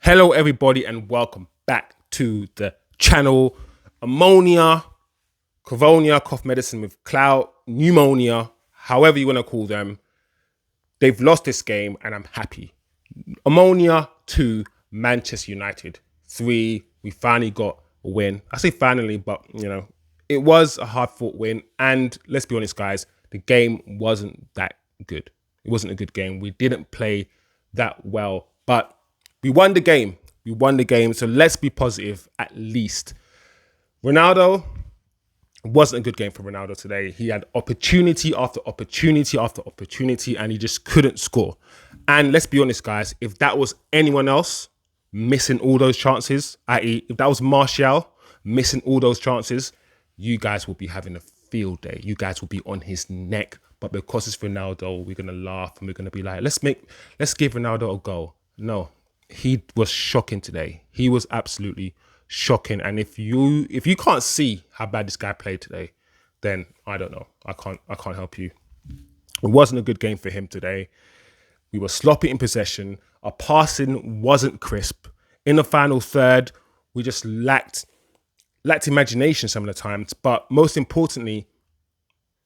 Hello everybody and welcome back to the channel. Ammonia, Cavonia, cough medicine with clout, pneumonia, however you want to call them. They've lost this game and I'm happy. Ammonia 2, Manchester United 3. We finally got a win. I say finally, but it was a hard-fought win. And let's be honest, guys, the game wasn't that good. It wasn't a good game. We didn't play that well, but we won the game. We won the game. So let's be positive at least. Ronaldo, wasn't a good game for Ronaldo today. He had opportunity after opportunity after opportunity and he just couldn't score. And let's be honest, guys, if that was anyone else missing all those chances, i.e. if that was Martial missing all those chances, you guys will be having a field day. You guys will be on his neck. But because it's Ronaldo, we're going to laugh and we're going to be like, let's give Ronaldo a go. No, he was shocking today. He was absolutely shocking. And if you can't see how bad this guy played today, then I don't know. I can't help you. It wasn't a good game for him today. We were sloppy in possession. Our passing wasn't crisp. In the final third, we just lacked imagination some of the times. But most importantly,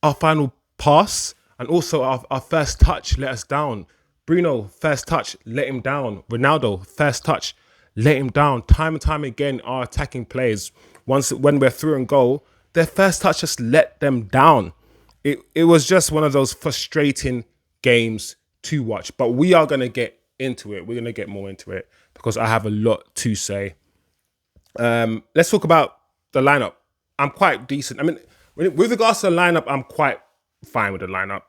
our final pass and also our first touch let us down. Bruno, first touch, let him down. Ronaldo, first touch, let him down. Time and time again, our attacking players, when we're through and goal, their first touch just let them down. It was just one of those frustrating games to watch. But we are going to get into it. We're going to get more into it because I have a lot to say. Let's talk about the lineup. I'm quite decent. I mean, with regards to the lineup, I'm quite fine with the lineup.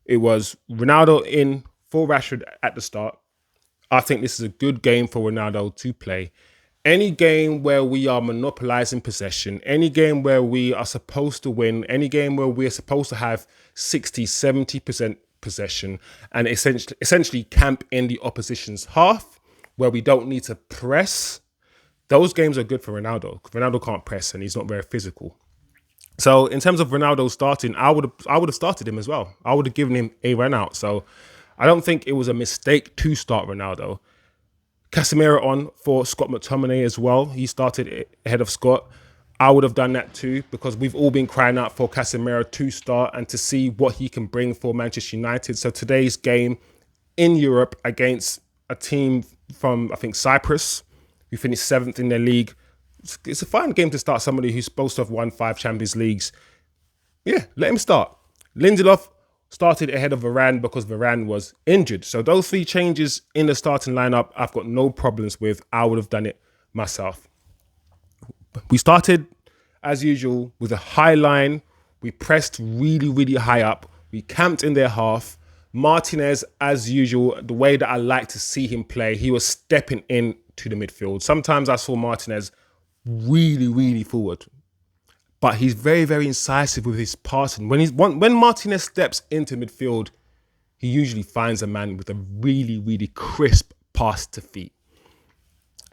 It was Ronaldo in for Rashford at the start. I think this is a good game for Ronaldo to play. Any game where we are monopolizing possession, any game where we are supposed to win, any game where we're supposed to have 60, 70% possession and essentially camp in the opposition's half where we don't need to press, those games are good for Ronaldo. Ronaldo can't press and he's not very physical. So in terms of Ronaldo starting, I would have started him as well. I would have given him a run out. So I don't think it was a mistake to start Ronaldo. Casemiro on for Scott McTominay as well. He started ahead of Scott. I would have done that too because we've all been crying out for Casemiro to start and to see what he can bring for Manchester United. So today's game in Europe against a team from, I think, Cyprus, who finished 7th in their league. It's a fine game to start somebody who's supposed to have won 5 Champions Leagues. Yeah, let him start. Lindelof started ahead of Varane because Varane was injured. So those 3 changes in the starting lineup, I've got no problems with. I would have done it myself. We started, as usual, with a high line. We pressed really, really high up. We camped in their half. Martinez, as usual, the way that I like to see him play, he was stepping in to the midfield. Sometimes I saw Martinez really, really forward. But he's very, very incisive with his passing. When Martinez steps into midfield, he usually finds a man with a really, really crisp pass to feet.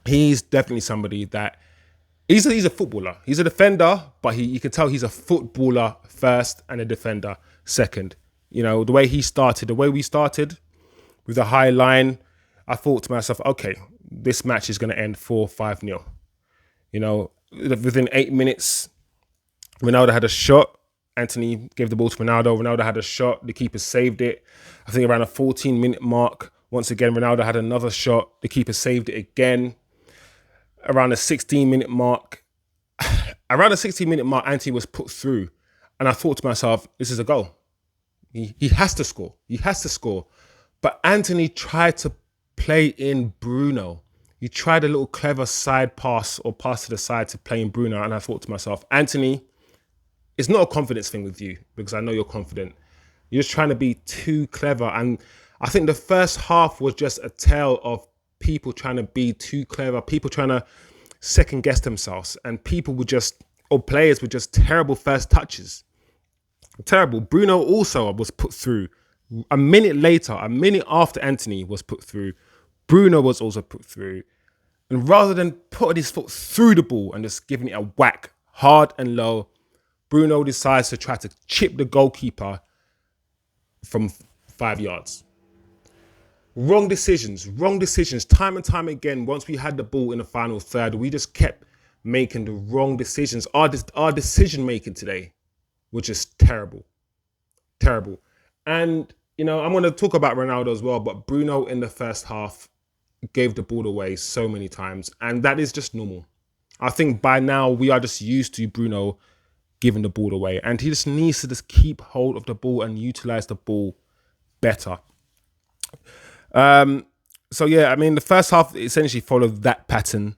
He's definitely somebody that he's a footballer. He's a defender, but you can tell he's a footballer first and a defender second. The way we started with a high line, I thought to myself, okay, this match is going to end 4-5-0. Within 8 minutes, Ronaldo had a shot. Anthony gave the ball to Ronaldo. Ronaldo had a shot. The keeper saved it. I think around a 14-minute mark, once again, Ronaldo had another shot. The keeper saved it again. Around the 16-minute mark, Anthony was put through. And I thought to myself, this is a goal. He has to score. He has to score. But Anthony tried to play in Bruno. He tried a little clever side pass or pass to the side to play in Bruno. And I thought to myself, Anthony, it's not a confidence thing with you because I know you're confident. You're just trying to be too clever. And I think the first half was just a tale of people trying to be too clever, people trying to second guess themselves. And players were just terrible first touches. Terrible. Bruno also was put through. A minute after Anthony was put through, Bruno was also put through. And rather than putting his foot through the ball and just giving it a whack hard and low, Bruno decides to try to chip the goalkeeper from 5 yards. Wrong decisions, time and time again. Once we had the ball in the final third, we just kept making the wrong decisions. Our decision making today was just terrible. And, I'm going to talk about Ronaldo as well, but Bruno in the first half gave the ball away so many times, and that is just normal. I think by now we are just used to Bruno giving the ball away, and he just needs to just keep hold of the ball and utilize the ball better. So yeah, I mean, the first half essentially followed that pattern.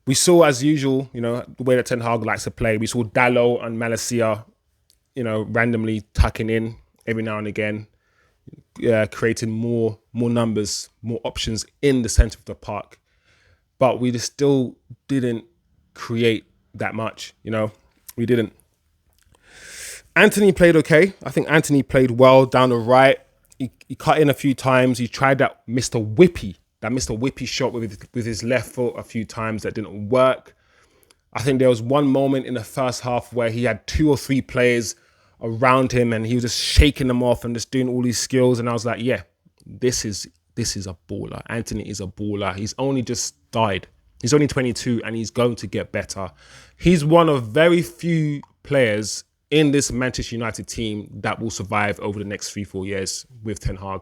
We saw, as usual, the way that Ten Hag likes to play. We saw Dalot and Malacia, randomly tucking in every now and again, creating more numbers, more options in the center of the park. But we just still didn't create that much, we didn't. Anthony played okay. I think Anthony played well down the right. He cut in a few times. He tried that Mr. Whippy shot with his left foot a few times. That didn't work. I think there was one moment in the first half where he had 2 or 3 players around him and he was just shaking them off and just doing all these skills. And I was like, yeah, this is a baller. Anthony is a baller. He's only just started. He's only 22 and he's going to get better. He's one of very few players in this Manchester United team that will survive over the next 3-4 years with Ten Hag.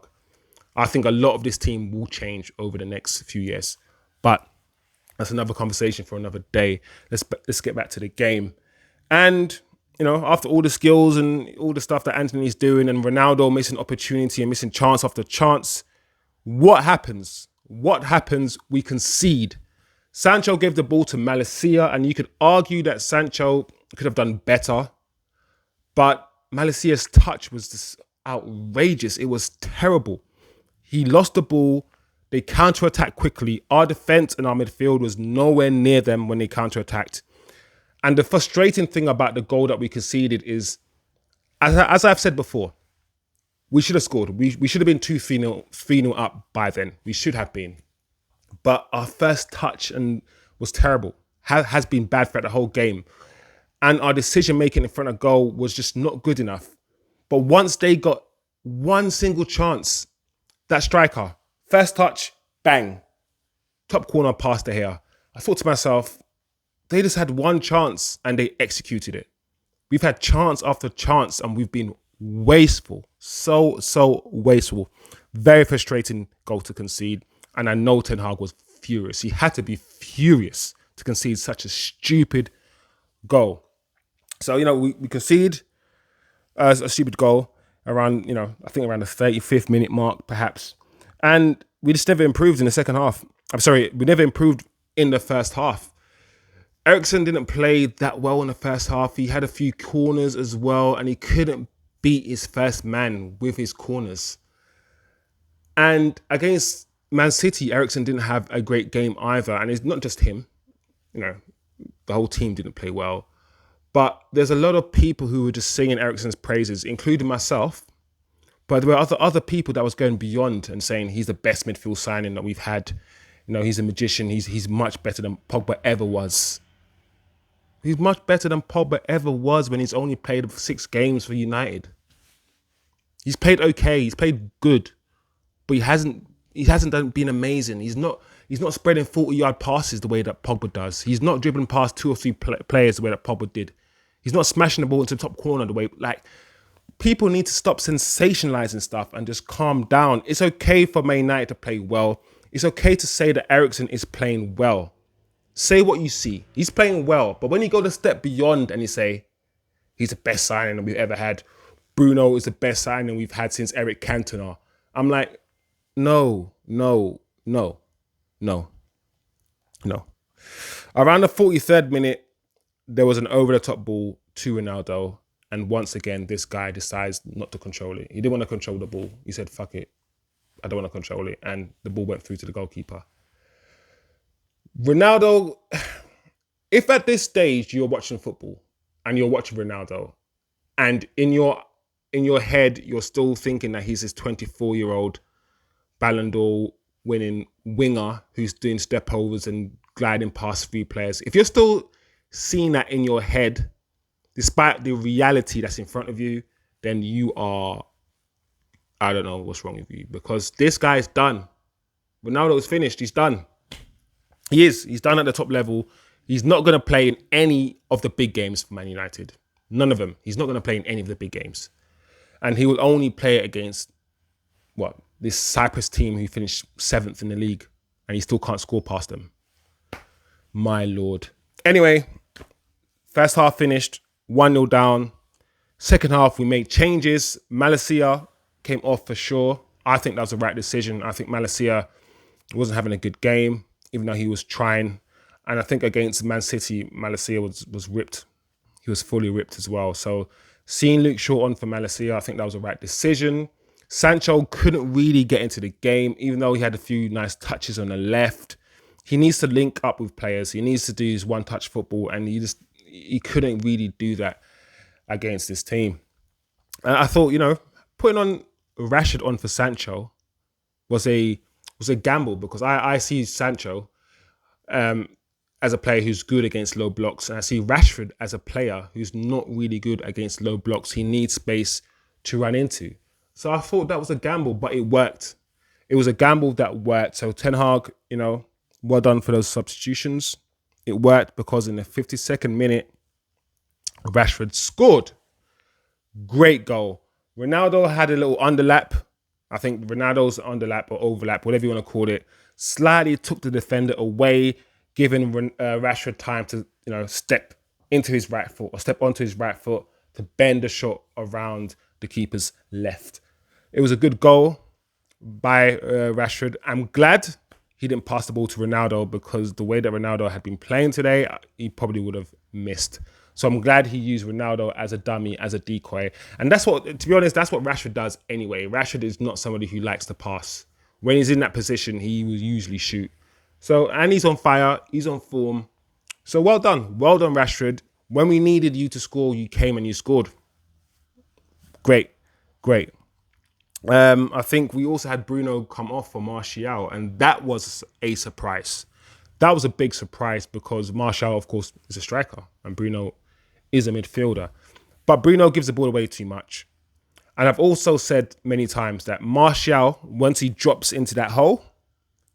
I think a lot of this team will change over the next few years, but that's another conversation for another day. Let's get back to the game. And, after all the skills and all the stuff that Anthony's doing and Ronaldo missing opportunity and missing chance after chance, what happens? We concede. Sancho gave the ball to Malacia, and you could argue that Sancho could have done better. But Malacia's touch was just outrageous. It was terrible. He lost the ball. They counter-attacked quickly. Our defense and our midfield was nowhere near them when they counter-attacked. And the frustrating thing about the goal that we conceded is, as I've said before, we should have scored. We should have been 3-0 up by then. We should have been. But our first touch was terrible. Has been bad throughout the whole game. And our decision-making in front of goal was just not good enough. But once they got one single chance, that striker, first touch, bang, top corner pass to here. I thought to myself, they just had one chance and they executed it. We've had chance after chance and we've been wasteful. So wasteful. Very frustrating goal to concede. And I know Ten Hag was furious. He had to be furious to concede such a stupid goal. So, we concede a stupid goal around, I think around the 35th minute mark, perhaps. And we just never improved in the second half. We never improved in the first half. Eriksen didn't play that well in the first half. He had a few corners as well, and he couldn't beat his first man with his corners. And against Man City, Eriksen didn't have a great game either. And it's not just him. The whole team didn't play well. But there's a lot of people who were just singing Eriksen's praises, including myself. But there were other people that was going beyond and saying he's the best midfield signing that we've had. He's a magician. He's much better than Pogba ever was. He's much better than Pogba ever was when he's only played 6 games for United. He's played okay. He's played good, but he hasn't been amazing. He's not spreading 40-yard passes the way that Pogba does. He's not dribbling past 2 or 3 players the way that Pogba did. He's not smashing the ball into the top corner the way, people need to stop sensationalizing stuff and just calm down. It's okay for Man United to play well. It's okay to say that Eriksen is playing well. Say what you see. He's playing well. But when you go the step beyond and you say, he's the best signing that we've ever had, Bruno is the best signing we've had since Eric Cantona, I'm like, no. Around the 43rd minute, there was an over-the-top ball to Ronaldo. And once again, this guy decides not to control it. He didn't want to control the ball. He said, fuck it. I don't want to control it. And the ball went through to the goalkeeper. Ronaldo, if at this stage you're watching football and you're watching Ronaldo and in your head, you're still thinking that he's this 24-year-old Ballon d'Or winning winger who's doing step overs and gliding past 3 players. If you're still seeing that in your head, despite the reality that's in front of you, then you are I don't know what's wrong with you, because this guy's done. Ronaldo is finished. He's done. He is. He's done at the top level. He's not going to play in any of the big games for Man United. None of them. He's not going to play in any of the big games. And he will only play it against, this Cyprus team who finished 7th in the league. And he still can't score past them. My Lord. Anyway, first half finished 1-0 down. Second half, we made changes. Malacia came off for sure. I think that was the right decision. I think Malacia wasn't having a good game, even though he was trying. And I think against Man City, Malacia was ripped. He was fully ripped as well. So seeing Luke Shaw on for Malacia, I think that was the right decision. Sancho couldn't really get into the game, even though he had a few nice touches on the left. He needs to link up with players. He needs to do his one-touch football, and he couldn't really do that against this team. And I thought, putting on Rashford on for Sancho was a gamble, because I see Sancho as a player who's good against low blocks, and I see Rashford as a player who's not really good against low blocks. He needs space to run into. So I thought that was a gamble, but it worked. It was a gamble that worked. So Ten Hag, well done for those substitutions. It worked because in the 52nd minute, Rashford scored. Great goal. Ronaldo had a little underlap. I think Ronaldo's underlap or overlap, whatever you want to call it, slightly took the defender away, giving Rashford time to, step into his right foot or step onto his right foot to bend the shot around the keeper's left. It was a good goal by Rashford. I'm glad he didn't pass the ball to Ronaldo, because the way that Ronaldo had been playing today, he probably would have missed. So I'm glad he used Ronaldo as a dummy, as a decoy. And that's what, to be honest, that's what Rashford does anyway. Rashford is not somebody who likes to pass. When he's in that position, he will usually shoot. So, and he's on fire. He's on form. So well done. Well done, Rashford. When we needed you to score, you came and you scored. Great. I think we also had Bruno come off for Martial, and that was a surprise. That was a big surprise, because Martial, of course, is a striker and Bruno is a midfielder. But Bruno gives the ball away too much. And I've also said many times that Martial, once he drops into that hole,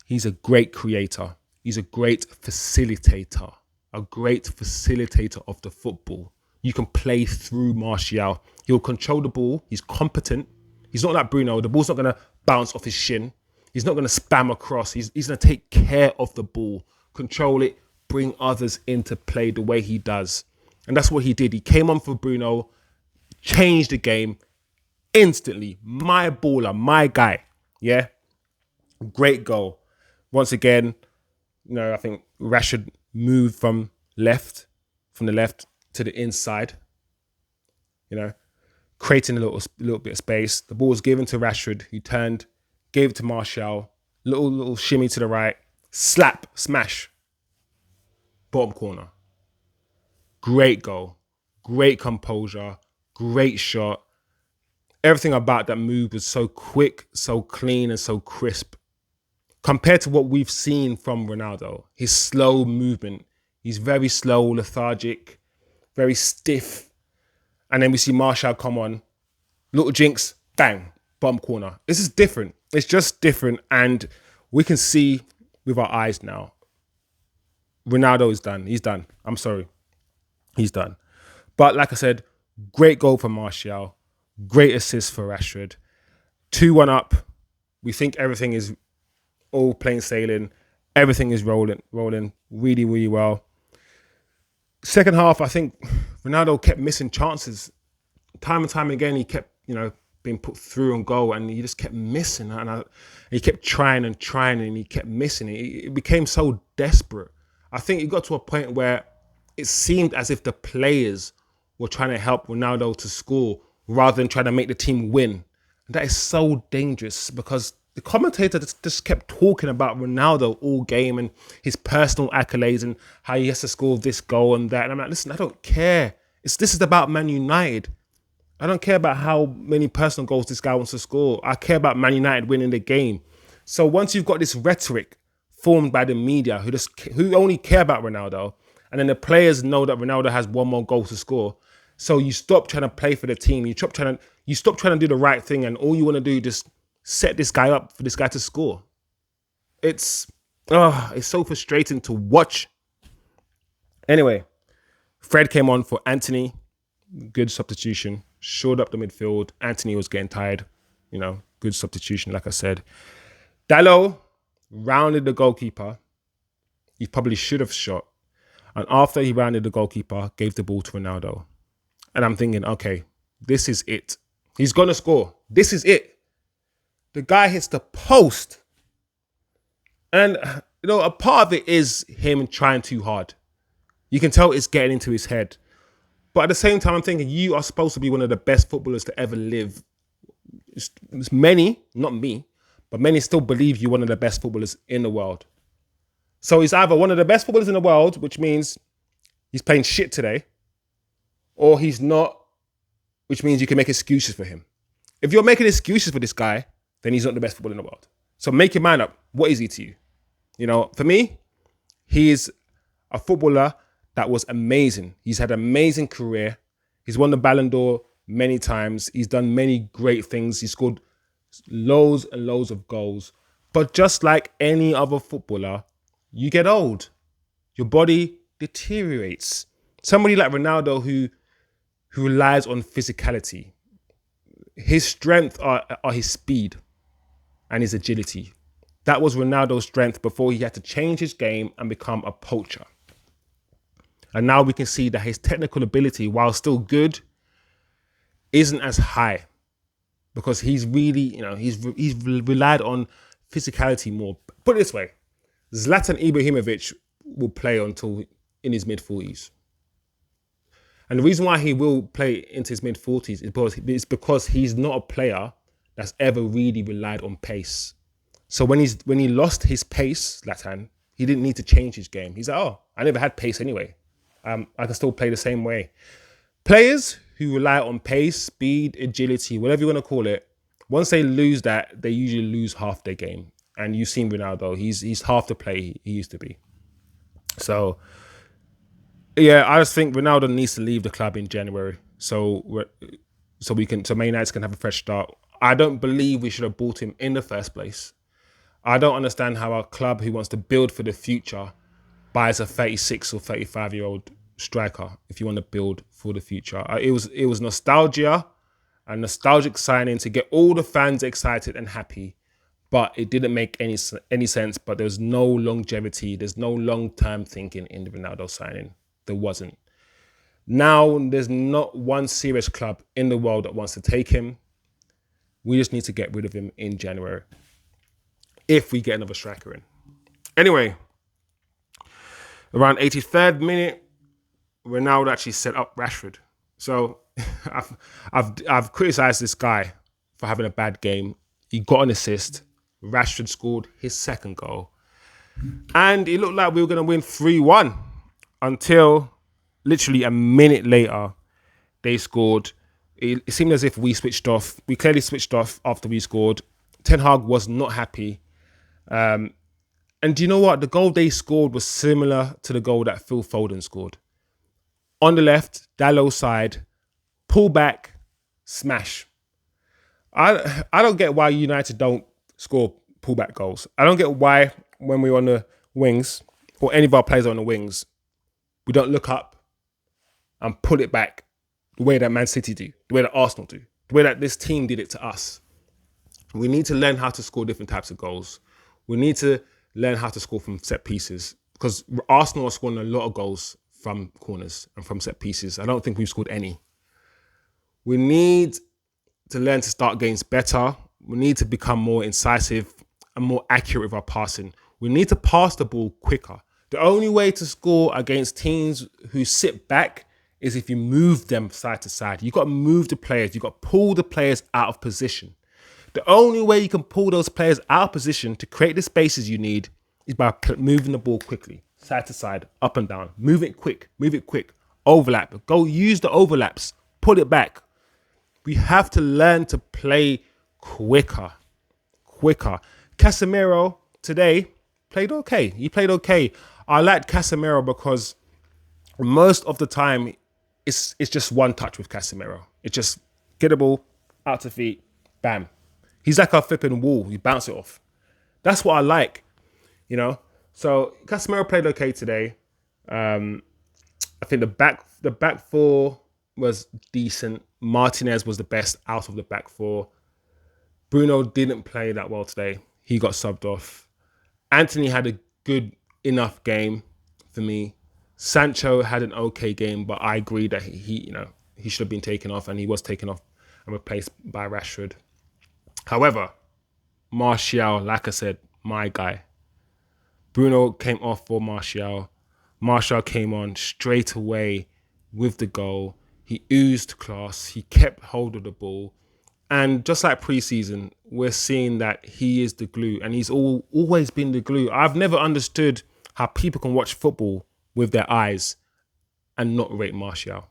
he's a great creator. He's a great facilitator. A great facilitator of the football. You can play through Martial. He'll control the ball. He's competent. He's not like Bruno. The ball's not going to bounce off his shin. He's not going to spam across. He's going to take care of the ball, control it, bring others into play the way he does. And that's what he did. He came on for Bruno, changed the game instantly. My baller, my guy. Yeah. Great goal. Once again, I think Rashford moved from the left to the inside, creating a little bit of space. The ball was given to Rashford, who turned, gave it to Martial, little shimmy to the right, slap, smash, bottom corner. Great goal, great composure, great shot. Everything about that move was so quick, so clean, and so crisp. Compared to what we've seen from Ronaldo, his slow movement, he's very slow, lethargic, very stiff. And then we see Martial come on, little jinx, bang, bottom corner. This is different. It's just different. And we can see with our eyes now, Ronaldo is done. He's done. I'm sorry. He's done. But like I said, great goal for Martial. Great assist for Rashford. 2-1 up. We think everything is all plain sailing. Everything is rolling really, really well. Second half, I think Ronaldo kept missing chances. Time and time again, he kept, being put through on goal, and he just kept missing. And he kept trying, and he kept missing. It became so desperate. I think it got to a point where it seemed as if the players were trying to help Ronaldo to score rather than trying to make the team win. And that is so dangerous, because the commentator just kept talking about Ronaldo all game and his personal accolades and how he has to score this goal and that. And I'm like, listen, I don't care. This is about Man United. I don't care about how many personal goals this guy wants to score. I care about Man United winning the game. So once you've got this rhetoric formed by the media who only care about Ronaldo, and then the players know that Ronaldo has one more goal to score, So you stop trying to play for the team. You stop trying to do the right thing, and all you want to do is just set this guy up for this guy to score. It's so frustrating to watch. Anyway, Fred came on for Anthony. Good substitution. Shored up the midfield. Anthony was getting tired. Good substitution, like I said. Dalot rounded the goalkeeper. He probably should have shot. And after he rounded the goalkeeper, gave the ball to Ronaldo. And I'm thinking, okay, this is it. He's going to score. This is it. The guy hits the post. And, a part of it is him trying too hard. You can tell it's getting into his head. But at the same time, I'm thinking, you are supposed to be one of the best footballers to ever live. Many, not me, but many still believe you're one of the best footballers in the world. So he's either one of the best footballers in the world, which means he's playing shit today, or he's not, which means you can make excuses for him. If you're making excuses for this guy, then he's not the best footballer in the world. So make your mind up. What is he to you? For me, he is a footballer that was amazing. He's had an amazing career. He's won the Ballon d'Or many times. He's done many great things. He scored loads and loads of goals. But just like any other footballer, you get old. Your body deteriorates. Somebody like Ronaldo who relies on physicality. His strength are his speed and his agility. That was Ronaldo's strength before he had to change his game and become a poacher. And now we can see that his technical ability, while still good, isn't as high because he's really, he's relied on physicality more. Put it this way, Zlatan Ibrahimovic will play until in his mid-40s. And the reason why he will play into his mid-40s is because he's not a player that's ever really relied on pace. So when he lost his pace, Zlatan, he didn't need to change his game. He's like, I never had pace anyway. I can still play the same way. Players who rely on pace, speed, agility, whatever you want to call it, once they lose that, they usually lose half their game. And you've seen Ronaldo, he's half the player he used to be. So, yeah, I just think Ronaldo needs to leave the club in January so Man United can have a fresh start. I don't believe we should have bought him in the first place. I don't understand how a club who wants to build for the future buys a 36 or 35-year-old striker if you want to build for the future. It was nostalgia, a nostalgic signing to get all the fans excited and happy, but it didn't make any sense. But there's no longevity, there's no long-term thinking in the Ronaldo signing. There wasn't. Now there's not one serious club in the world that wants to take him. We just need to get rid of him in January if we get another striker in. Anyway, around 83rd minute, Ronaldo actually set up Rashford. So I've criticised this guy for having a bad game. He got an assist. Rashford scored his second goal. And it looked like we were going to win 3-1 until literally a minute later, they scored. It seemed as if we switched off. We clearly switched off after we scored. Ten Hag was not happy. And do you know what? The goal they scored was similar to the goal that Phil Foden scored. On the left, Dalot side, pull back, smash. I don't get why United don't score pullback goals. I don't get why when we're on the wings, or any of our players are on the wings, we don't look up and pull it back the way that Man City do, the way that Arsenal do, the way that this team did it to us. We need to learn how to score different types of goals. We need to learn how to score from set pieces because Arsenal are scoring a lot of goals from corners and from set pieces. I don't think we've scored any. We need to learn to start games better. We need to become more incisive and more accurate with our passing. We need to pass the ball quicker. The only way to score against teams who sit back is if you move them side to side. You've got to move the players. You've got to pull the players out of position. The only way you can pull those players out of position to create the spaces you need is by moving the ball quickly, side to side, up and down. Move it quick, overlap. Go use the overlaps, pull it back. We have to learn to play quicker. Casemiro today played okay. He played okay. I liked Casemiro because most of the time it's just one touch with Casemiro. It's just get the ball out to feet, bam. He's like a flipping wall. You bounce it off. That's what I like, you know. So Casemiro played okay today. I think the back four was decent. Martinez was the best out of the back four. Bruno didn't play that well today. He got subbed off. Anthony had a good enough game for me. Sancho had an okay game, but I agree that he should have been taken off, and he was taken off and replaced by Rashford. However, Martial, like I said, my guy. Bruno came off for Martial. Martial came on straight away with the goal. He oozed class. He kept hold of the ball. And just like pre-season, we're seeing that he is the glue, and he's always been the glue. I've never understood how people can watch football with their eyes and not rate Martial.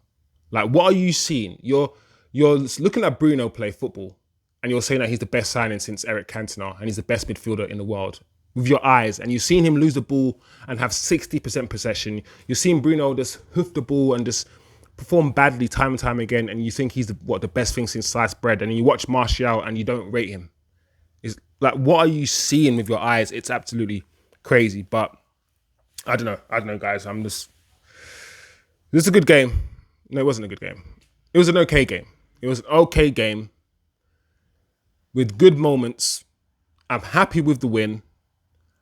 Like, what are you seeing? You're looking at Bruno play football, and you're saying that he's the best signing since Eric Cantona, and he's the best midfielder in the world. With your eyes, and you've seen him lose the ball and have 60% possession. You've seen Bruno just hoof the ball and just perform badly time and time again, and you think he's the best thing since sliced bread, and then you watch Martial and you don't rate him. It's like, what are you seeing with your eyes? It's absolutely crazy. But I don't know, guys. This is a good game. No, it wasn't a good game. It was an okay game. It was an okay game with good moments. I'm happy with the win.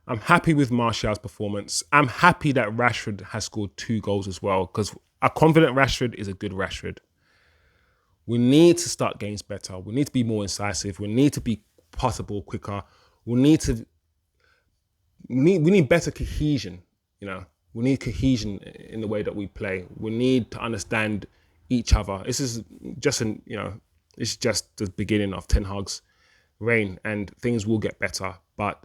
I'm happy with Martial's performance. I'm happy that Rashford has scored 2 goals as well, because a confident Rashford is a good Rashford. We need to start games better. We need to be more incisive. We need to be possible quicker. We need better cohesion. You know, we need cohesion in the way that we play. We need to understand each other. This is just it's just the beginning of Ten Hag's reign, and things will get better. But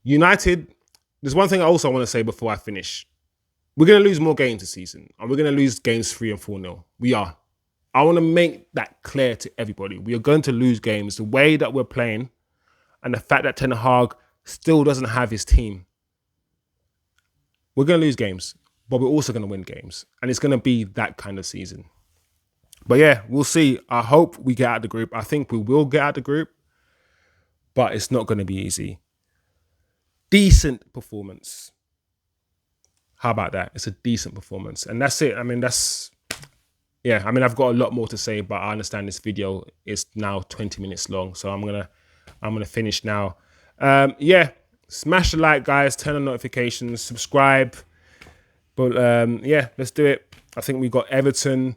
United, there's one thing I also want to say before I finish. We're going to lose more games this season, and we're going to lose games 3 and 4-0. We are. I want to make that clear to everybody. We are going to lose games. The way that we're playing and the fact that Ten Hag still doesn't have his team, we're going to lose games, but we're also going to win games. And it's going to be that kind of season. But yeah, we'll see. I hope we get out of the group. I think we will get out of the group, but it's not going to be easy. Decent performance. How about that? It's a decent performance. And that's it. I've got a lot more to say, but I understand this video is now 20 minutes long. So I'm gonna finish now. Smash the like, guys, turn on notifications, subscribe. But let's do it. I think we got Everton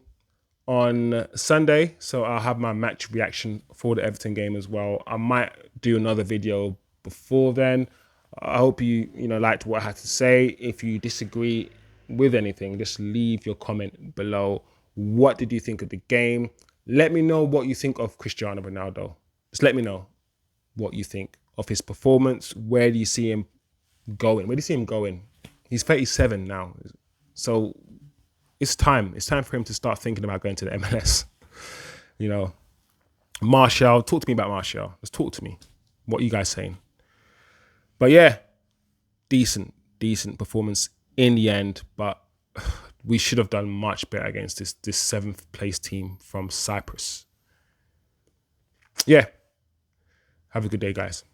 on Sunday, so I'll have my match reaction for the Everton game as well. I might do another video before then. I hope you liked what I had to say. If you disagree with anything, just leave your comment below. What did you think of the game? Let me know what you think of Cristiano Ronaldo. Just let me know what you think of his performance. Where do you see him going? Where do you see him going? He's 37 now. So it's time. It's time for him to start thinking about going to the MLS. Martial, talk to me about Martial. Just talk to me. What are you guys saying? But yeah, decent performance in the end. But we should have done much better against this 7th place team from Cyprus. Yeah. Have a good day, guys.